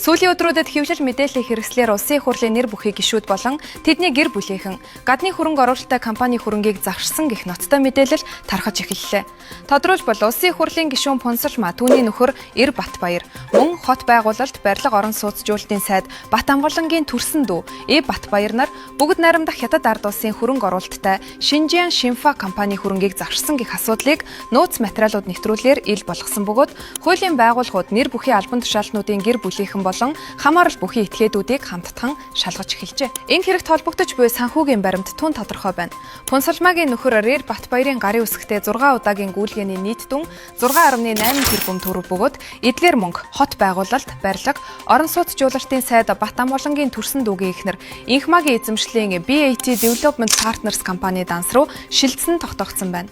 Сүүлийн өдрүүдэд хэвлэл мэдээллийн хэрэгслээр улсын их хурлын нэр бүхий гишүүд болон тэдний гэр бүлийнхэн гадны хөрөнгө оруулалттай компани хөрөнгийг загшсан гэх ноцтой мэдээлэл тархаж эхэллээ. Тодорхойлбол улсын их хурлын гишүүн Пунсалмаа түүний нөхөр Эр Батбаяр мөн хот байгуулалт барилга орон сууцжуулалтын сайд Бат Амгалангийн төрсөн дүү Э Батбаяр нар бүгд найрамдах Хятад ард улсын хөрөнгө оруулалттай Шинжян Шинфа компани хөрөнгийг загшсан гэх асуудлыг нууц материалууд нэвтрүүлгээр ил болгосон бөгөөд хуулийн байгууллагууд нэр бүхий албан тушаалтнуудын гэр бүлийнхэн болон хамаарал бүхий этгээдүүдийг хамттан шалгаж эхэлжээ. Энэ хэрэгт холбогдож буй санхүүгийн баримт тун тодорхой байна. Пунсалмаагийн нөхөр Эр Батбаярын гарын үсгтээ 6 удаагийн гүйлгээний нийт дүн 6.8 тэрбум төгрөг бөгөөд эдгээр мөнгө хот байгуулалт, барилга, орон сууцжуулалтын сайд Бат Амгалангийн төрсөн дүүгийн эхнэр Инхмагийн эзэмшлийн BAT Development Partners компани данс руу шилжсэн тогтоогдсон байна.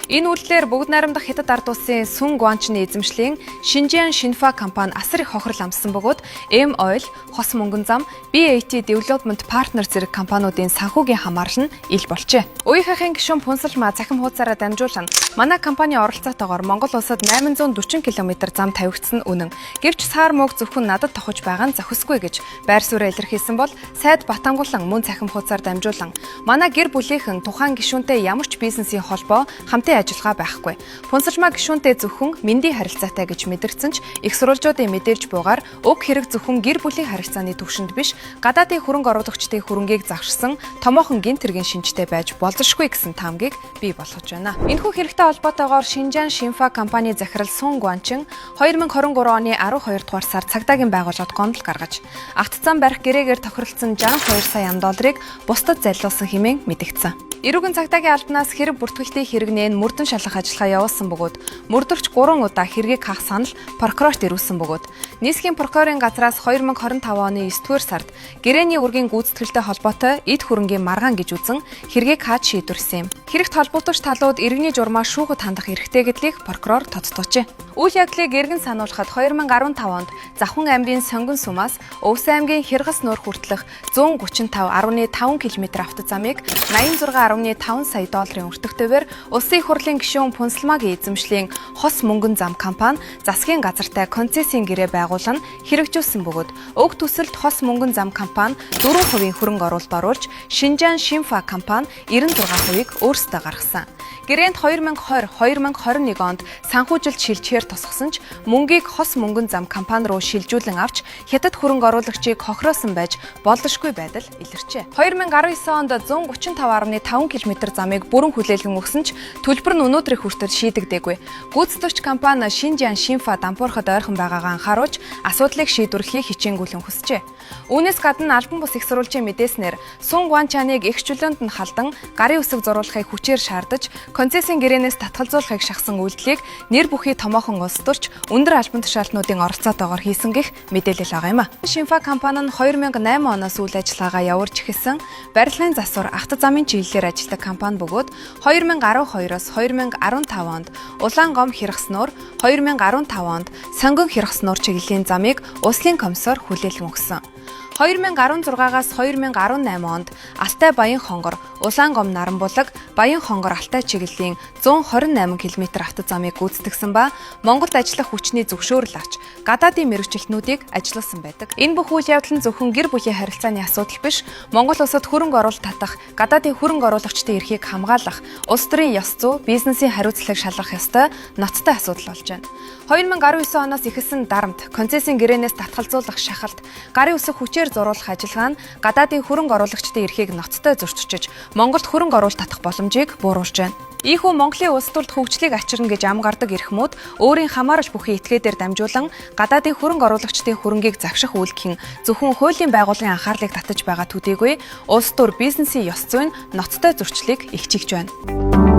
Энэ үйлдэлээр бүгд найрамдах Хятад ард улсын Сүн Гуанчны эзэмшлийн Шинжян Шинфа компани асар их хохирол амссан бөгөөд M Oil, Хос мөнгөн зам, BAT Development Partners зэрэг компаниудын санхүүгийн хамаарал нь ил болжээ. Үеийнхээ гишүүн Пунсалмаа цахим хуудасаараа дамжуулан манай компани оролцоотойгоор Монгол улсад 840 км зам тавигдсан үнэн. Гэвч саар мөг зөвхөн надад тохож байгаа нь зохисгүй гэж байр сууриа илэрхийлсэн бол сайд Бат Амгалан мөн цахим хуудасаар дамжуулан манай гэр бүлийнхэн тухайн гишүүнтэй ямар ч бизнесийн холбоо хамтын ажиллагаа байхгүй. Пунсалмаа гишүүнтэй зөвхөн мэндийн харилцаатай гэж мэдэрсэн ч их сурвалжуудын мэдээж буугаар уг хэрэг зөвхөн гэр бүлийн харилцааны түвшинд биш, гадаадын хөрөнгө оруулагчдын хөрөнгийг загшсан томоохон гинт хэргийн шинжтэй байж болзошгүй гэсэн таамгийг бий болгож байна. Энэхүү хэрэгтэй холбоотойгоор Шинжян Шинфа компани захирал Сүн Гуанчин 2023 оны 12 дугаар сард цагдаагийн байгууллагад гомдол гаргаж агт зам барих гэрээгээр тохиролцсон 62 сая $ыг бусдад зайлуулсан хэмээн мэдэгдсэн. Эрүүгийн цагдаагийн албанаас хэрэг бүртгэлтийн хэрэгнээ мөрдөн шалгах ажиллагаа явуулсан бөгөөд мөрдөгч 3 удаа хэргийг хаах санал прокурорт ирүүлсэн бөгөөд нийслэгийн прокурорын газраас 2025 оны 9-р сард гэрээний үргийн гүйцэтгэлтэй холбоотой эд хөрөнгийн маргаан гэж үзэн хэргийг хаад шийдвэрсэн юм. Хэрэгт холбогдогч талууд иргэний журмаа шүүхэд хандах эрхтэй гэдгийг прокурор тодтоожээ. Үйл явдлыг эргэн сануулхад 2015 онд Завхан аймгийн Сонгон сумаас Өвс аймгийн Хиргас нуур хүртэлх 135.5 км автозамыг 86.5 сая $ын өртөгтэйгээр улсын их хурлын гишүүн Пунсалмаагийн эзэмшлийн Хос мөнгөн зам компани засгийн газартай концессийн гэрээ байгуулан хэрэгжүүлсэн бөгөөд уг төсөлд Хос мөнгөн зам компани 4% хөрөнгө оруулалт оруулж Шинжян Шинфа компани 96% өөрсдөө гаргасан. Гэрээнд 2020-2021 онд санхүүжилт шилжихээр тусгасан ч мөнгийг Хос мөнгөн зам компани руу шилжүүлэн авч Хятад хөрөнгө оруулагчийг хохироосон байж болзошгүй байдал илэрчээ. 2019 онд 135.5 км замыг бүрэн хүлээлгэн өгсөн ч төлбөр нь өнөөдрийн хүртэл шийдэгдээгүй. Гүйцэтгэгч компани Шинжян Шинфа дампуурхад ойрхон байгаагаа анхааруулж асуудлыг шийдвэрлэхийг хичээнгүйлэн хүсжээ. Үүнээс гадна албан бус их сурвалжийн мэдээснээр Сүн Гуанчаныг эгч чөлөөнд нь халдан гарын үсэг зурулахыг хүчээр шаардаж концессийн гэрээнээс татгалзуулахыг шахсан үйлдэлийг нэр бүхий томоохон улс төрч өндөр албан тушаалтнуудын оролцоотойгоор хийсэн гэх мэдээлэл байгаа юм а. Шинфа компани нь 2008 оноос үйл ажиллагаагаа явуулж эхэлсэн барилгын засвар агт замын чиглэлээр ажилладаг компани бөгөөд 2012-оос 2015 онд Улаангом Хиргаснуур, 2015 онд Сонгон Хиргаснуур чиглэлийн замыг улсын комиссоор хүлээлгэн өгсөн. 2016-аас 2018 онд Алтай Баян хонгор, Улаангом Наранбулаг, Баян хонгор Алтай чиглэлийн 128 км автозамыг гүйцэтгэсэн ба Монголд ажиллах хүчний зөвшөөрөл авч гадаадын мэргэжилтнүүдийг ажилласан байдаг. Энэ бүх үйл явдал нь зөвхөн гэр бүлийн харилцааны асуудал биш, Монгол улсад хөрөнгө оруулалт татах, гадаадын хөрөнгө оруулагчдын эрхийг хамгаалах, улс төрийн ёс зүй, бизнесийн хариуцлагыг шалгах ёстой ноцтой асуудал болж байна. 2019 оноос эхэлсэн дарамт, концессийн гэрээнээс татгалзуулах шахалт, гарын үсэг хүчээр зуруулах ажиллагаа нь гадаадын хөрөнгө оруулагчдын эрхийг ноцтой зөрчиж, Монголд хөрөнгө оруулалт татах боломжийг бууруулж байна. Ийхүү Монголын улс төрд хөгжлийг ачирна гэж ам гардаг эрхмүүд өөрийн хамаарал бүхий этгээдээр дамжуулан гадаадын хөрөнгө оруулагчдын хөрөнгийг завших үйлдэл нь зөвхөн хуулийн байгууллагын анхаарлыг татаж байгаа төдийгүй улс төр бизнесийн ёс зүйн ноцтой зөрчлийг ихчилж байна.